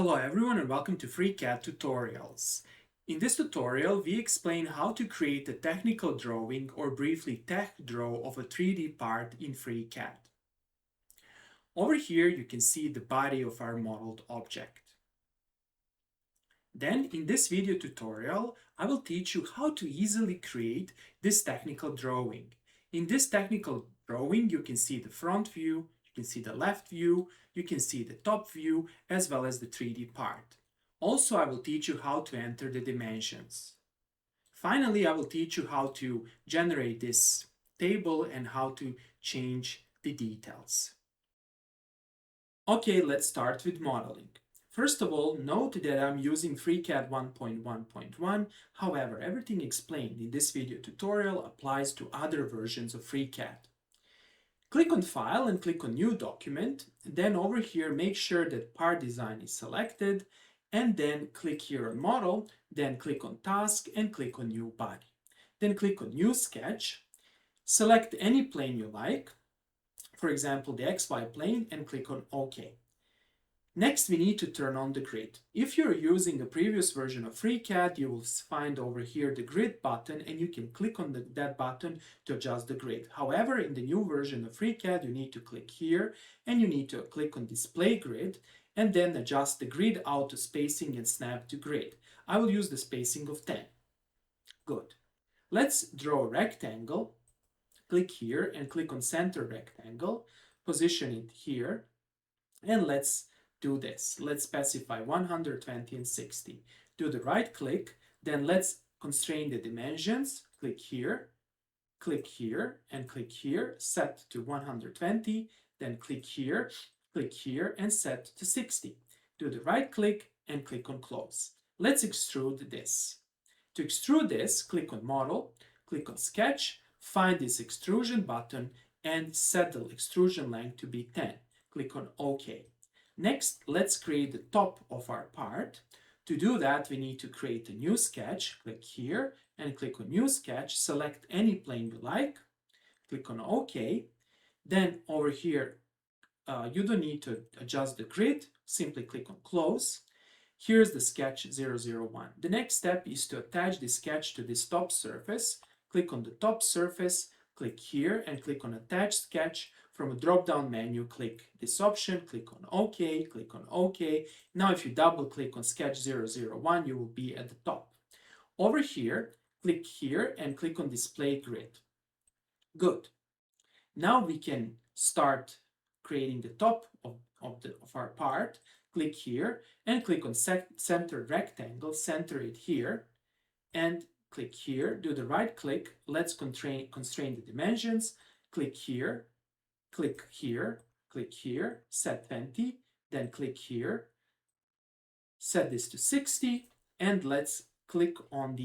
Hello everyone and welcome to FreeCAD Tutorials. In this tutorial, we explain how to create a technical drawing or briefly TechDraw of a 3D part in FreeCAD. Over here you can see the body of our modeled object. Then in this video tutorial, I will teach you how to easily create this technical drawing. In this technical drawing, you can see the front view, you can see the left view, you can see the top view, as well as the 3D part. Also, I will teach you how to enter the dimensions. Finally, I will teach you how to generate this table and how to change the details. Okay, let's start with modeling. First of all, note that I'm using FreeCAD 1.1.1. However, everything explained in this video tutorial applies to other versions of FreeCAD. Click on File and click on New Document. Then over here, make sure that Part Design is selected. And then click here on Model. Then click on Task and click on New Body. Then click on New Sketch. Select any plane you like. For example, the XY plane, and click on OK. Next, we need to turn on the grid. If you're using a previous version of FreeCAD, you will find over here the grid button and you can click on that button to adjust the grid. However, in the new version of FreeCAD, you need to click here and you need to click on Display Grid and then adjust the grid auto spacing and snap to grid. I will use the spacing of 10. Good. Let's draw a rectangle. Click here and click on Center Rectangle. Position it here and let's do this. Let's specify 120 and 60. Do the right click, then let's constrain the dimensions. Click here, and click here, set to 120, then click here, and set to 60. Do the right click and click on Close. Let's extrude this. To extrude this, click on Model, click on Sketch, find this extrusion button, and set the extrusion length to be 10. Click on OK. Next, let's create the top of our part. To do that, we need to create a new sketch. Click here and click on New Sketch. Select any plane you like. Click on OK. Then over here, you don't need to adjust the grid. Simply click on Close. Here's the sketch 001. The next step is to attach the sketch to this top surface. Click on the top surface. Click here and click on Attach Sketch. From a drop-down menu, click this option, click on OK, click on OK. Now if you double-click on Sketch 001, you will be at the top. Over here, click here and click on Display Grid. Good. Now we can start creating the top of our part. Click here and click on Center Rectangle, center it here, and click here, do the right click, let's constrain the dimensions, click here, set 20, then click here, set this to 60, and let's click on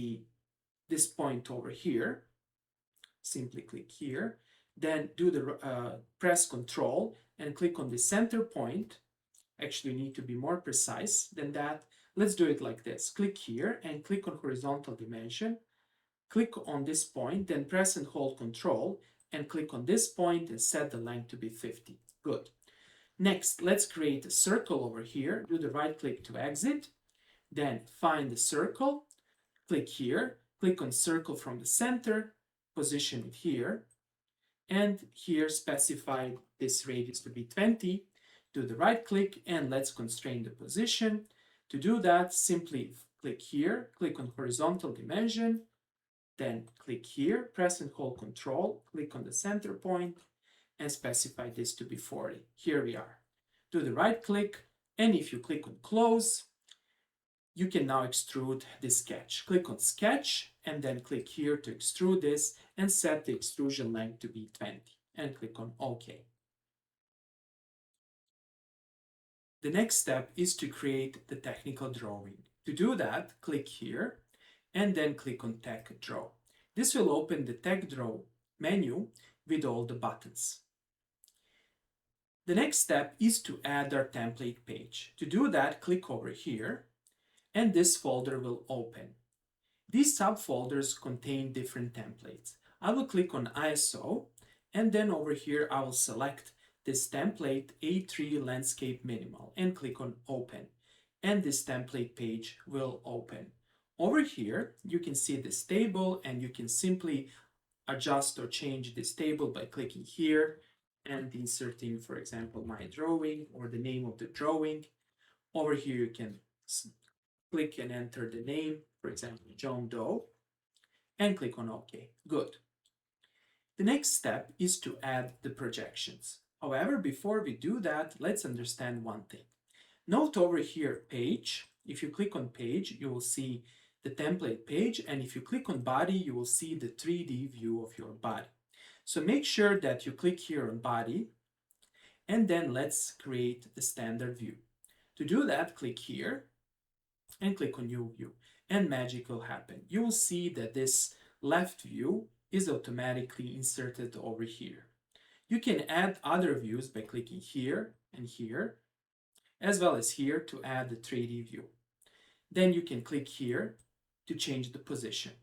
this point over here. Simply click here, then do the press Ctrl and click on the center point. Actually, you need to be more precise than that. Let's do it like this. Click here and click on horizontal dimension. Click on this point, then press and hold Ctrl and click on this point and set the length to be 50. Good. Next, let's create a circle over here. Do the right click to exit. Then find the circle. Click here. Click on circle from the center. Position it here. And here specify this radius to be 20. Do the right click and let's constrain the position. To do that, simply click here. Click on horizontal dimension. Then click here, press and hold Ctrl, click on the center point, and specify this to be 40. Here we are. Do the right click, and if you click on Close, you can now extrude this sketch. Click on Sketch, and then click here to extrude this, and set the extrusion length to be 20, and click on OK. The next step is to create the technical drawing. To do that, click here, and then click on TechDraw. This will open the TechDraw menu with all the buttons. The next step is to add our template page. To do that, click over here, and this folder will open. These subfolders contain different templates. I will click on ISO, and then over here I will select this template A3 Landscape Minimal and click on Open. and this template page will open. Over here, you can see this table, and you can simply adjust or change this table by clicking here and inserting, for example, my drawing or the name of the drawing. Over here, you can click and enter the name, for example, John Doe, and click on OK. Good. The next step is to add the projections. However, before we do that, let's understand one thing. Note over here, page. If you click on page, you will see the template page, and if you click on body, you will see the 3D view of your body. So make sure that you click here on body, and then let's create the standard view. To do that, click here and click on new view, and magic will happen. You will see that this left view is automatically inserted over here. You can add other views by clicking here and here, as well as here to add the 3D view. Then you can click here to change the position.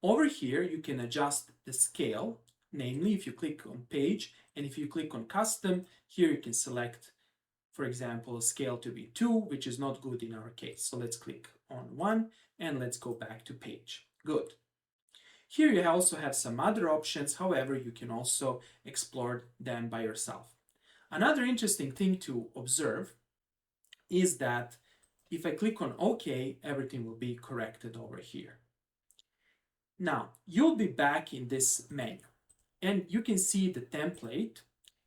Over here, you can adjust the scale, namely if you click on page, and if you click on custom, here you can select, for example, a scale to be 2, which is not good in our case. So let's click on 1, and let's go back to page. Good. Here you also have some other options, however, you can also explore them by yourself. Another interesting thing to observe is that if I click on OK, everything will be corrected over here. Now, you'll be back in this menu, and you can see the template,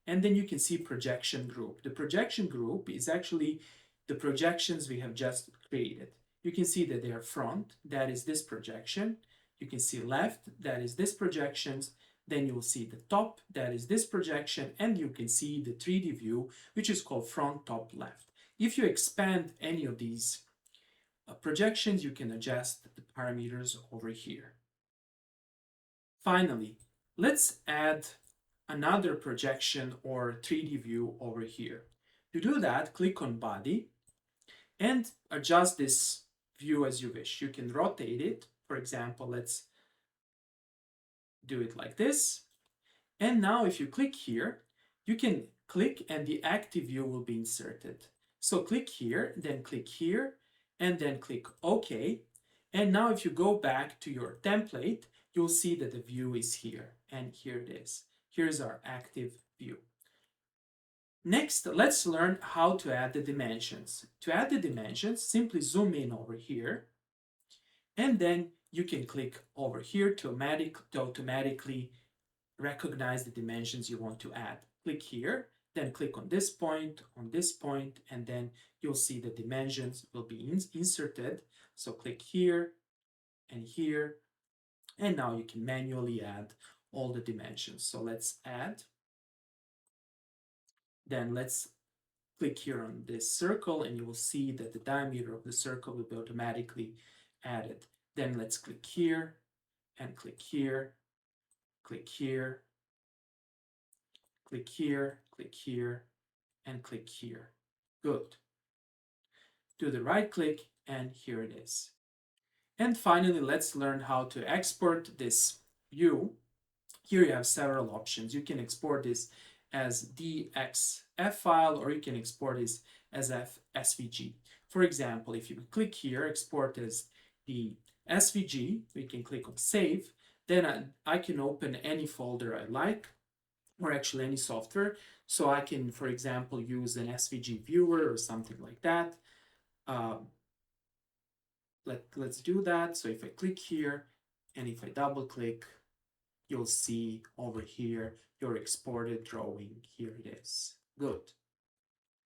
and then you can see projection group. The projection group is actually the projections we have just created. You can see that they are front, that is this projection. You can see left, that is this projections. Then you will see the top, that is this projection, and you can see the 3D view, which is called front, top, left. If you expand any of these projections, you can adjust the parameters over here. Finally, let's add another projection or 3D view over here. To do that, click on body and adjust this view as you wish. You can rotate it. For example, let's do it like this. And now if you click here, you can click and the active view will be inserted. So click here, then click here, and then click OK. And now if you go back to your template, you'll see that the view is here, and here it is. Here's our active view. Next, let's learn how to add the dimensions. To add the dimensions, simply zoom in over here, and then you can click over here to automatically recognize the dimensions you want to add. Click here, then click on this point, and then you'll see the dimensions will be inserted. So click here and here, and now you can manually add all the dimensions. So let's add. Then let's click here on this circle, and you will see that the diameter of the circle will be automatically added. Then let's click here and click here, click here, click here, click here, and click here. Good. Do the right click, and here it is. And finally, let's learn how to export this view. Here you have several options. You can export this as DXF file, or you can export this as SVG. For example, if you click here, export as the SVG, we can click on save. Then I can open any folder I like, or actually any software. So I can, for example, use an SVG viewer or something like that. Let's do that. So if I click here and if I double click, you'll see over here your exported drawing. Here it is. Good.